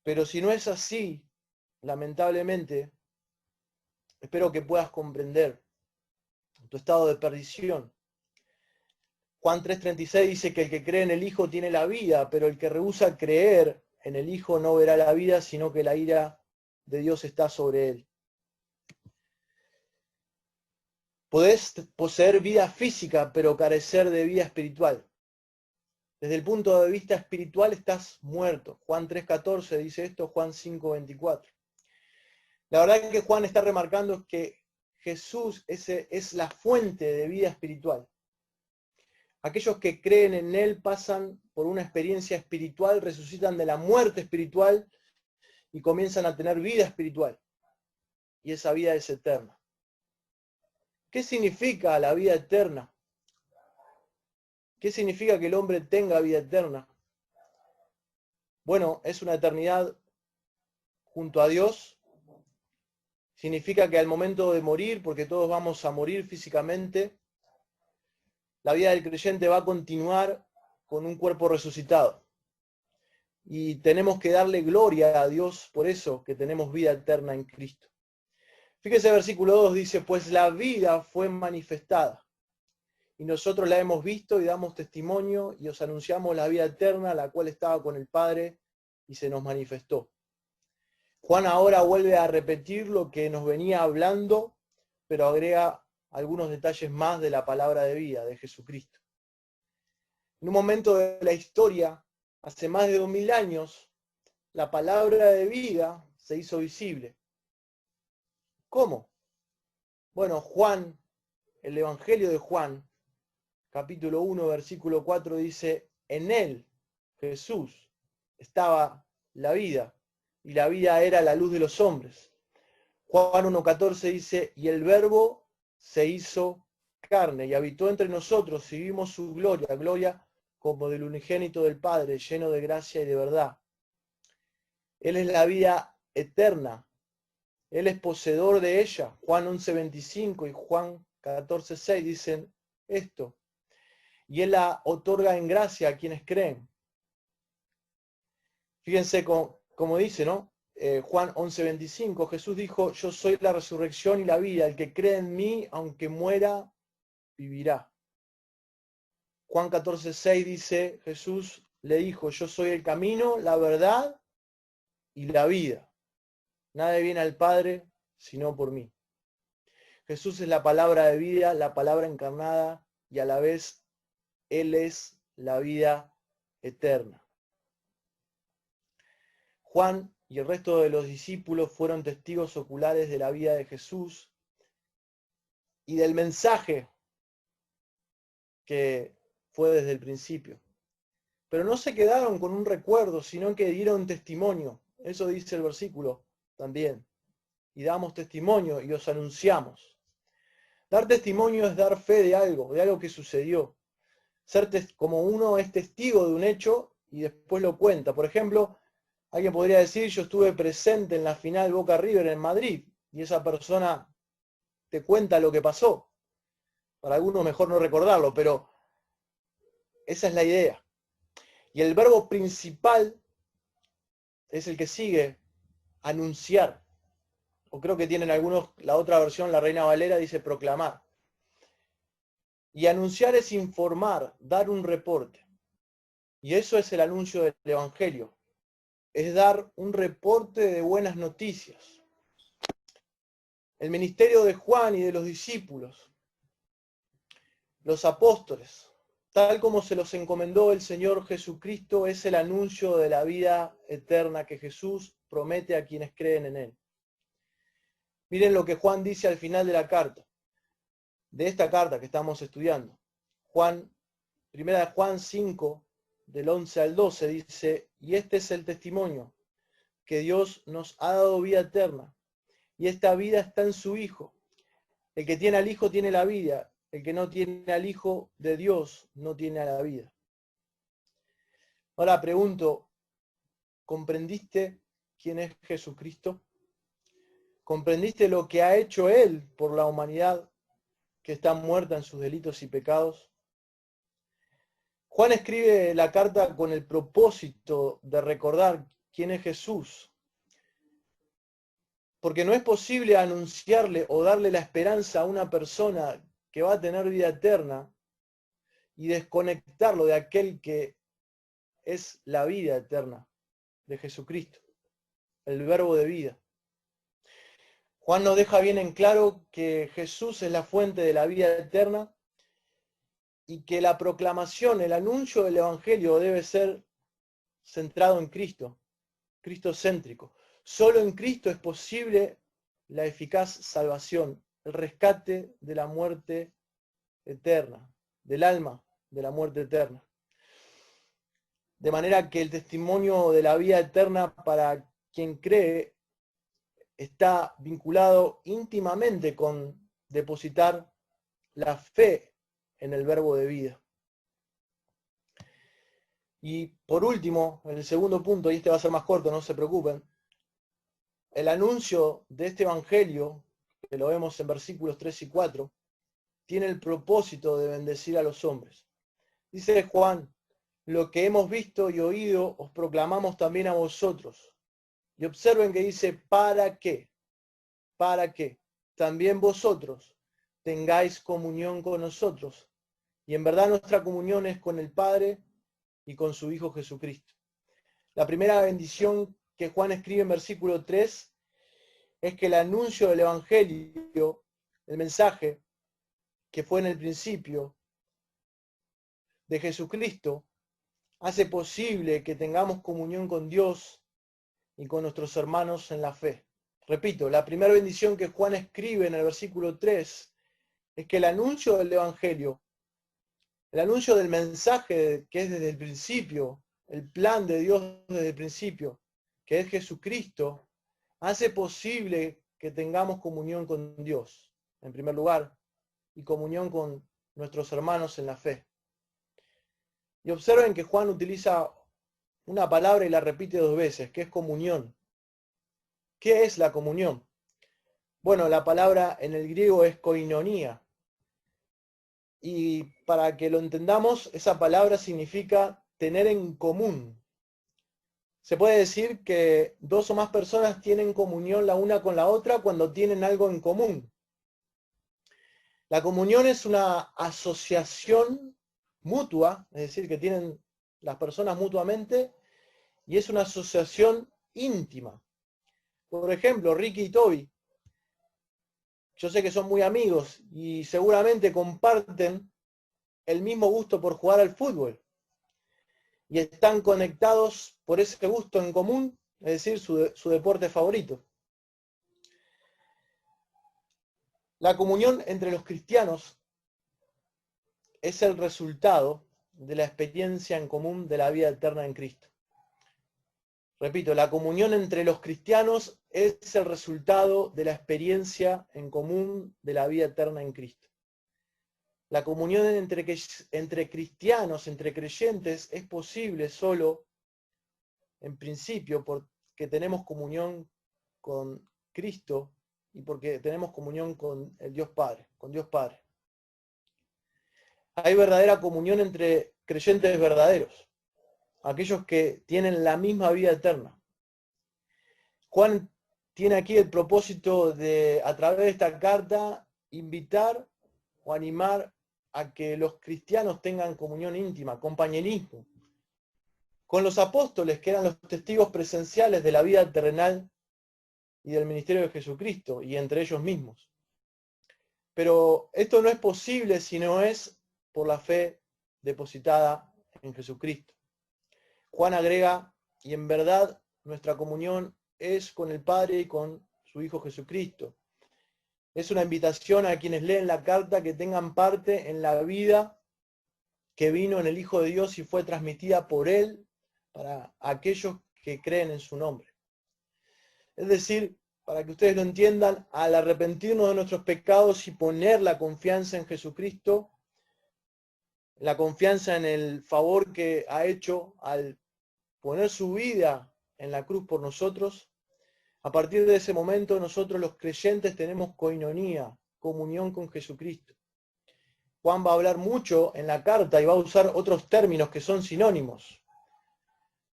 Pero si no es así, lamentablemente, Espero que puedas comprender tu estado de perdición. Juan 3:36 dice que el que cree en el Hijo tiene la vida, pero el que rehúsa creer en el Hijo no verá la vida, sino que la ira de Dios está sobre él. Podés poseer vida física, pero carecer de vida espiritual. Desde el punto de vista espiritual estás muerto. Juan 3:14 dice esto, Juan 5:24. La verdad es que Juan está remarcando que Jesús es la fuente de vida espiritual. Aquellos que creen en Él pasan por una experiencia espiritual, resucitan de la muerte espiritual y comienzan a tener vida espiritual. Y esa vida es eterna. ¿Qué significa la vida eterna? ¿Qué significa que el hombre tenga vida eterna? Bueno, es una eternidad junto a Dios. Significa que al momento de morir, porque todos vamos a morir físicamente, la vida del creyente va a continuar con un cuerpo resucitado. Y tenemos que darle gloria a Dios por eso, que tenemos vida eterna en Cristo. Fíjese, versículo 2 dice, pues la vida fue manifestada. Y nosotros la hemos visto y damos testimonio y os anunciamos la vida eterna, la cual estaba con el Padre y se nos manifestó. Juan ahora vuelve a repetir lo que nos venía hablando, pero agrega algunos detalles más de la palabra de vida de Jesucristo. En un momento de la historia, hace más de 2000 años, la palabra de vida se hizo visible. ¿Cómo? Bueno, Juan, el Evangelio de Juan, capítulo 1, versículo 4 dice, en él, Jesús, estaba la vida, y la vida era la luz de los hombres. Juan 1:14 dice, y el verbo se hizo carne y habitó entre nosotros y vimos su gloria, gloria como del unigénito del Padre, lleno de gracia y de verdad. Él es la vida eterna. Él es poseedor de ella. Juan 11:25 y Juan 14:6 dicen esto. Y Él la otorga en gracia a quienes creen. Fíjense como dice, ¿no? Juan 11:25, Jesús dijo, yo soy la resurrección y la vida, el que cree en mí, aunque muera, vivirá. Juan 14:6 dice, Jesús le dijo, yo soy el camino, la verdad y la vida. Nadie viene al Padre sino por mí. Jesús es la palabra de vida, la palabra encarnada, y a la vez Él es la vida eterna. Juan y el resto de los discípulos fueron testigos oculares de la vida de Jesús y del mensaje que fue desde el principio. Pero no se quedaron con un recuerdo, sino que dieron testimonio. Eso dice el versículo también. Y damos testimonio y os anunciamos. Dar testimonio es dar fe de algo que sucedió. Como uno es testigo de un hecho y después lo cuenta. Por ejemplo, alguien podría decir, yo estuve presente en la final Boca River en Madrid, y esa persona te cuenta lo que pasó. Para algunos mejor no recordarlo, pero esa es la idea. Y el verbo principal es el que sigue, anunciar. O creo que tienen algunos, la otra versión, la Reina Valera, dice proclamar. Y anunciar es informar, dar un reporte. Y eso es el anuncio del Evangelio. Es dar un reporte de buenas noticias. El ministerio de Juan y de los discípulos, los apóstoles, tal como se los encomendó el Señor Jesucristo, es el anuncio de la vida eterna que Jesús promete a quienes creen en Él. Miren lo que Juan dice al final de la carta, de esta carta que estamos estudiando. Primera de Juan 5, del 11 al 12, dice, y este es el testimonio, que Dios nos ha dado vida eterna, y esta vida está en su Hijo. El que tiene al Hijo tiene la vida, el que no tiene al Hijo de Dios no tiene a la vida. Ahora pregunto, ¿comprendiste quién es Jesucristo? ¿Comprendiste lo que ha hecho Él por la humanidad que está muerta en sus delitos y pecados? Juan escribe la carta con el propósito de recordar quién es Jesús. Porque no es posible anunciarle o darle la esperanza a una persona que va a tener vida eterna y desconectarlo de aquel que es la vida eterna de Jesucristo, el verbo de vida. Juan nos deja bien en claro que Jesús es la fuente de la vida eterna y que la proclamación, el anuncio del Evangelio debe ser centrado en Cristo, cristocéntrico. Solo en Cristo es posible la eficaz salvación, el rescate de la muerte eterna, del alma de la muerte eterna. De manera que el testimonio de la vida eterna para quien cree está vinculado íntimamente con depositar la fe en el verbo de vida. Y por último, en el segundo punto, y este va a ser más corto, no se preocupen, el anuncio de este evangelio, que lo vemos en versículos 3 y 4, tiene el propósito de bendecir a los hombres. Dice Juan, lo que hemos visto y oído os proclamamos también a vosotros. Y observen que dice, ¿para qué? Para que también vosotros tengáis comunión con nosotros. Y en verdad nuestra comunión es con el Padre y con su Hijo Jesucristo. La primera bendición que Juan escribe en versículo 3 es que el anuncio del Evangelio, el mensaje que fue en el principio de Jesucristo, hace posible que tengamos comunión con Dios y con nuestros hermanos en la fe. Repito, la primera bendición que Juan escribe en el versículo 3 es que el anuncio del Evangelio, el anuncio del mensaje que es desde el principio, el plan de Dios desde el principio, que es Jesucristo, hace posible que tengamos comunión con Dios, en primer lugar, y comunión con nuestros hermanos en la fe. Y observen que Juan utiliza una palabra y la repite 2 veces, que es comunión. ¿Qué es la comunión? Bueno, la palabra en el griego es koinonía. Y para que lo entendamos, esa palabra significa tener en común. Se puede decir que 2 o más personas tienen comunión la una con la otra cuando tienen algo en común. La comunión es una asociación mutua, es decir, que tienen las personas mutuamente, y es una asociación íntima. Por ejemplo, Ricky y Toby, yo sé que son muy amigos y seguramente comparten el mismo gusto por jugar al fútbol. Y están conectados por ese gusto en común, es decir, su deporte favorito. La comunión entre los cristianos es el resultado de la experiencia en común de la vida eterna en Cristo. Repito, la comunión entre los cristianos es el resultado de la experiencia en común de la vida eterna en Cristo. La comunión entre cristianos, entre creyentes, es posible solo, en principio, porque tenemos comunión con Cristo y porque tenemos comunión con el Dios Padre, con Dios Padre. Hay verdadera comunión entre creyentes verdaderos, aquellos que tienen la misma vida eterna. Juan tiene aquí el propósito de, a través de esta carta, invitar o animar a que los cristianos tengan comunión íntima, compañerismo, con los apóstoles que eran los testigos presenciales de la vida terrenal y del ministerio de Jesucristo, y entre ellos mismos. Pero esto no es posible si no es por la fe depositada en Jesucristo. Juan agrega, y en verdad nuestra comunión es con el Padre y con su Hijo Jesucristo. Es una invitación a quienes leen la carta que tengan parte en la vida que vino en el Hijo de Dios y fue transmitida por Él para aquellos que creen en su nombre. Es decir, para que ustedes lo entiendan, al arrepentirnos de nuestros pecados y poner la confianza en Jesucristo, la confianza en el favor que ha hecho al poner su vida en la cruz por nosotros, a partir de ese momento nosotros los creyentes tenemos koinonía, comunión con Jesucristo. Juan va a hablar mucho en la carta y va a usar otros términos que son sinónimos.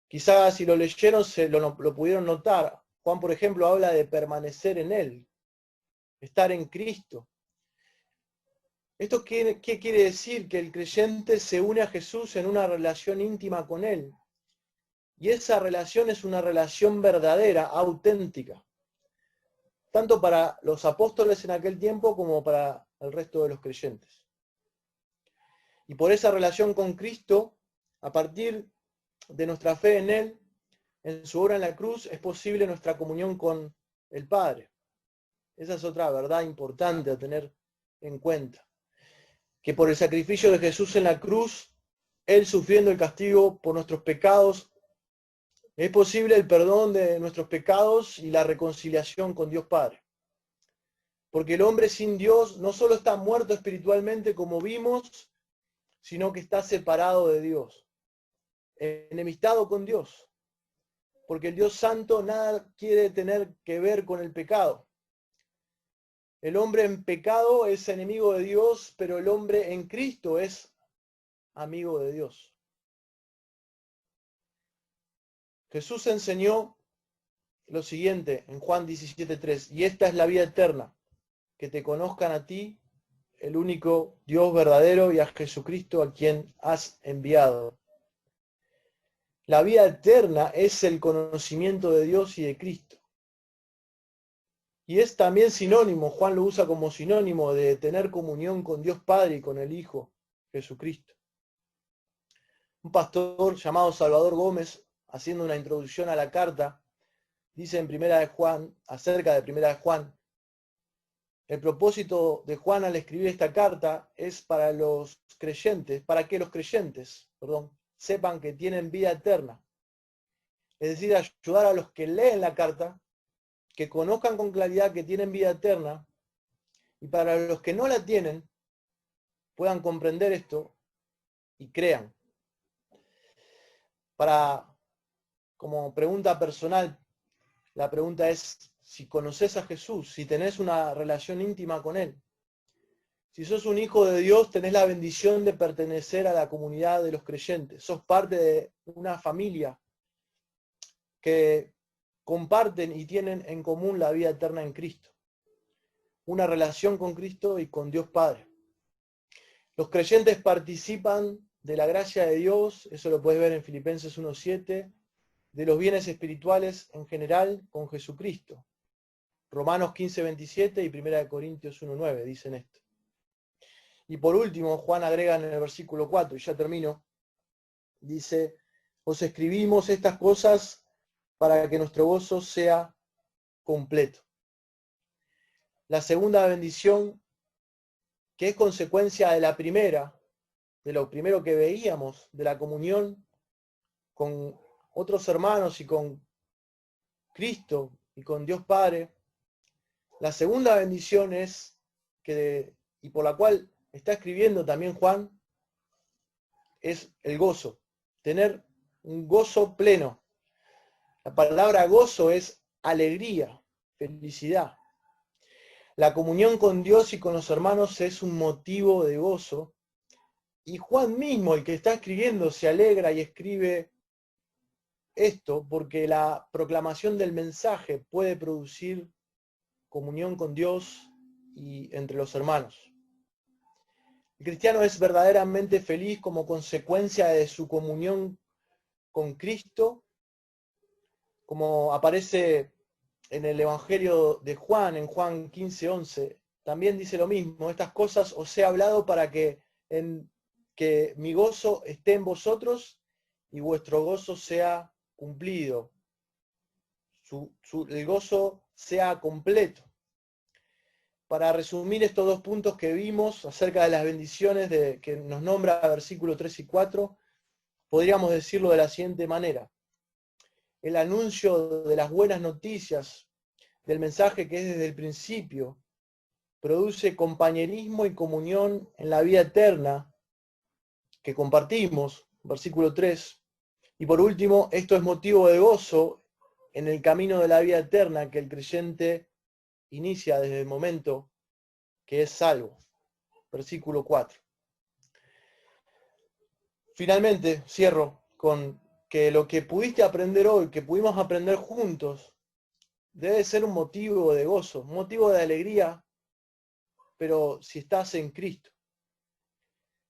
Quizás si lo leyeron lo pudieron notar. Juan, por ejemplo, habla de permanecer en Él, estar en Cristo. ¿Esto qué quiere decir? Que el creyente se une a Jesús en una relación íntima con Él. Y esa relación es una relación verdadera, auténtica. Tanto para los apóstoles en aquel tiempo como para el resto de los creyentes. Y por esa relación con Cristo, a partir de nuestra fe en Él, en su obra en la cruz, es posible nuestra comunión con el Padre. Esa es otra verdad importante a tener en cuenta. Que por el sacrificio de Jesús en la cruz, Él sufriendo el castigo por nuestros pecados, es posible el perdón de nuestros pecados y la reconciliación con Dios Padre. Porque el hombre sin Dios no solo está muerto espiritualmente, como vimos, sino que está separado de Dios, enemistado con Dios. Porque el Dios Santo nada quiere tener que ver con el pecado. El hombre en pecado es enemigo de Dios, pero el hombre en Cristo es amigo de Dios. Jesús enseñó lo siguiente en Juan 17:3, y esta es la vida eterna, que te conozcan a ti, el único Dios verdadero, y a Jesucristo a quien has enviado. La vida eterna es el conocimiento de Dios y de Cristo. Y es también sinónimo, Juan lo usa como sinónimo de tener comunión con Dios Padre y con el Hijo, Jesucristo. Un pastor llamado Salvador Gómez, haciendo una introducción a la carta, dice en Primera de Juan, acerca de Primera de Juan, el propósito de Juan al escribir esta carta es para los creyentes, para que los creyentes, sepan que tienen vida eterna. Es decir, ayudar a los que leen la carta, que conozcan con claridad que tienen vida eterna, y para los que no la tienen, puedan comprender esto y crean. Como pregunta personal, la pregunta es si conoces a Jesús, si tenés una relación íntima con Él. Si sos un hijo de Dios, tenés la bendición de pertenecer a la comunidad de los creyentes. Sos parte de una familia que comparten y tienen en común la vida eterna en Cristo. Una relación con Cristo y con Dios Padre. Los creyentes participan de la gracia de Dios, eso lo puedes ver en Filipenses 1:7, de los bienes espirituales en general con Jesucristo. Romanos 15:27 y 1 Corintios 1:9 dicen esto. Y por último, Juan agrega en el versículo 4, y ya termino, dice, os escribimos estas cosas para que nuestro gozo sea completo. La segunda bendición, que es consecuencia de la primera, de lo primero que veíamos, de la comunión con otros hermanos y con Cristo y con Dios Padre, la segunda bendición es y por la cual está escribiendo también Juan, es el gozo, tener un gozo pleno. La palabra gozo es alegría, felicidad. La comunión con Dios y con los hermanos es un motivo de gozo. Y Juan mismo, el que está escribiendo, se alegra y escribe esto porque la proclamación del mensaje puede producir comunión con Dios y entre los hermanos. El cristiano es verdaderamente feliz como consecuencia de su comunión con Cristo, como aparece en el Evangelio de Juan, en Juan 15:11, también dice lo mismo, estas cosas os he hablado para que mi gozo esté en vosotros y vuestro gozo sea cumplido, el gozo sea completo. Para resumir estos dos puntos que vimos acerca de las bendiciones que nos nombra versículos 3 y 4, podríamos decirlo de la siguiente manera. El anuncio de las buenas noticias, del mensaje que es desde el principio, produce compañerismo y comunión en la vida eterna que compartimos, versículo 3. Y por último, esto es motivo de gozo en el camino de la vida eterna que el creyente inicia desde el momento que es salvo. Versículo 4. Finalmente, cierro con que lo que pudiste aprender hoy, que pudimos aprender juntos, debe ser un motivo de gozo, un motivo de alegría, pero si estás en Cristo.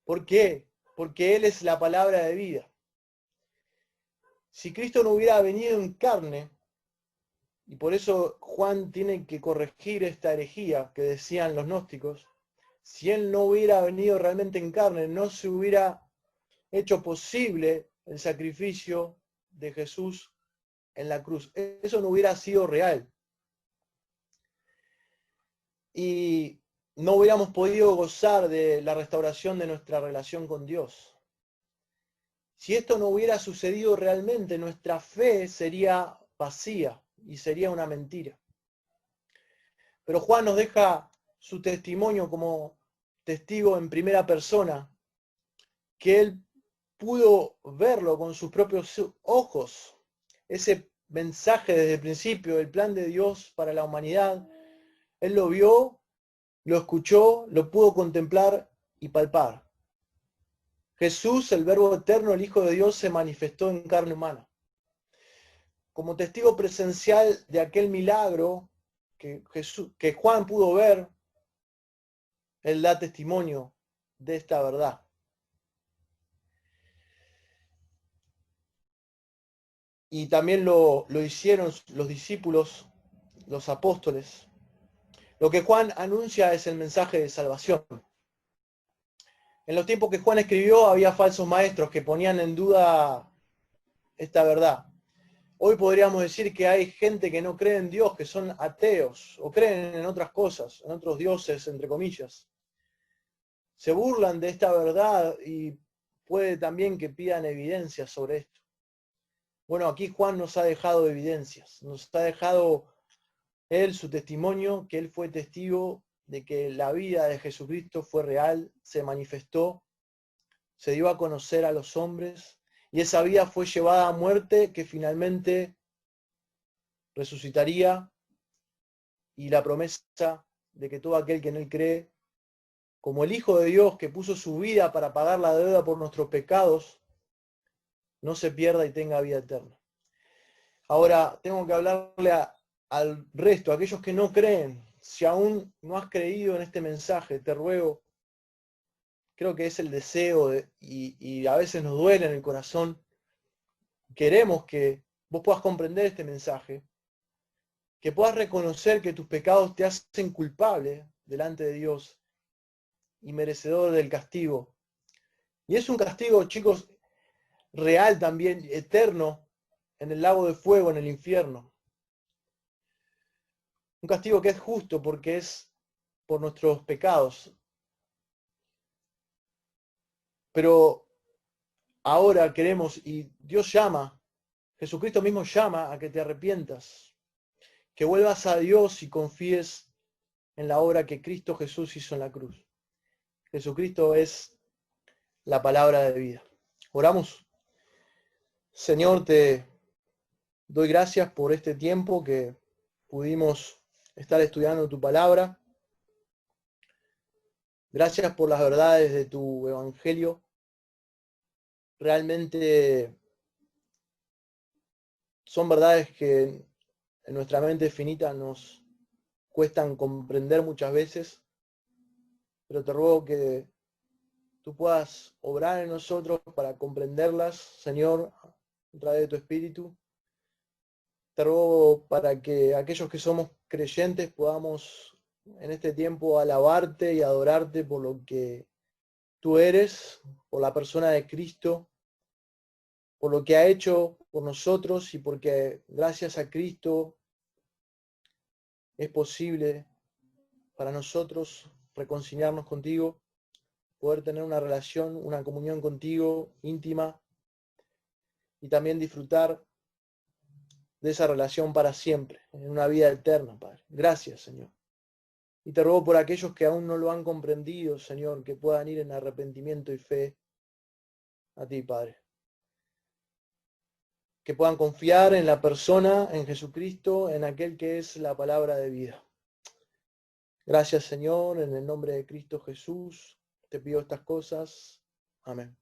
¿Por qué? Porque Él es la palabra de vida. Si Cristo no hubiera venido en carne, y por eso Juan tiene que corregir esta herejía que decían los gnósticos, si Él no hubiera venido realmente en carne, no se hubiera hecho posible el sacrificio de Jesús en la cruz. Eso no hubiera sido real. Y no hubiéramos podido gozar de la restauración de nuestra relación con Dios. Si esto no hubiera sucedido realmente, nuestra fe sería vacía y sería una mentira. Pero Juan nos deja su testimonio como testigo en primera persona, que él pudo verlo con sus propios ojos, ese mensaje desde el principio, el plan de Dios para la humanidad. Él lo vio, lo escuchó, lo pudo contemplar y palpar. Jesús, el Verbo eterno, el Hijo de Dios, se manifestó en carne humana. Como testigo presencial de aquel milagro que Juan pudo ver, él da testimonio de esta verdad. Y también lo hicieron los discípulos, los apóstoles. Lo que Juan anuncia es el mensaje de salvación. En los tiempos que Juan escribió había falsos maestros que ponían en duda esta verdad. Hoy podríamos decir que hay gente que no cree en Dios, que son ateos, o creen en otras cosas, en otros dioses, entre comillas. Se burlan de esta verdad y puede también que pidan evidencias sobre esto. Bueno, aquí Juan nos ha dejado evidencias, nos ha dejado él su testimonio, que él fue testigo de que la vida de Jesucristo fue real, se manifestó, se dio a conocer a los hombres, y esa vida fue llevada a muerte, que finalmente resucitaría, y la promesa de que todo aquel que en él cree, como el Hijo de Dios que puso su vida para pagar la deuda por nuestros pecados, no se pierda y tenga vida eterna. Ahora tengo que hablarle al resto, a aquellos que no creen. Si aún no has creído en este mensaje, te ruego, creo que es el deseo y a veces nos duele en el corazón. Queremos que vos puedas comprender este mensaje, que puedas reconocer que tus pecados te hacen culpable delante de Dios y merecedor del castigo. Y es un castigo, chicos, real también, eterno, en el lago de fuego, en el infierno. Un castigo que es justo porque es por nuestros pecados. Pero ahora queremos, y Dios llama, Jesucristo mismo llama a que te arrepientas, que vuelvas a Dios y confíes en la obra que Cristo Jesús hizo en la cruz. Jesucristo es la palabra de vida. Oramos. Señor, te doy gracias por este tiempo que pudimos estar estudiando tu palabra. Gracias por las verdades de tu evangelio. Realmente son verdades que en nuestra mente finita nos cuestan comprender muchas veces, pero te ruego que tú puedas obrar en nosotros para comprenderlas, Señor, a través de tu Espíritu. Te ruego para que aquellos que somos creyentes podamos en este tiempo alabarte y adorarte por lo que tú eres, por la persona de Cristo, por lo que ha hecho por nosotros y porque gracias a Cristo es posible para nosotros reconciliarnos contigo, poder tener una relación, una comunión contigo íntima y también disfrutar de esa relación para siempre, en una vida eterna, Padre. Gracias, Señor. Y te ruego por aquellos que aún no lo han comprendido, Señor, que puedan ir en arrepentimiento y fe a ti, Padre. Que puedan confiar en la persona, en Jesucristo, en aquel que es la palabra de vida. Gracias, Señor, en el nombre de Cristo Jesús, te pido estas cosas. Amén.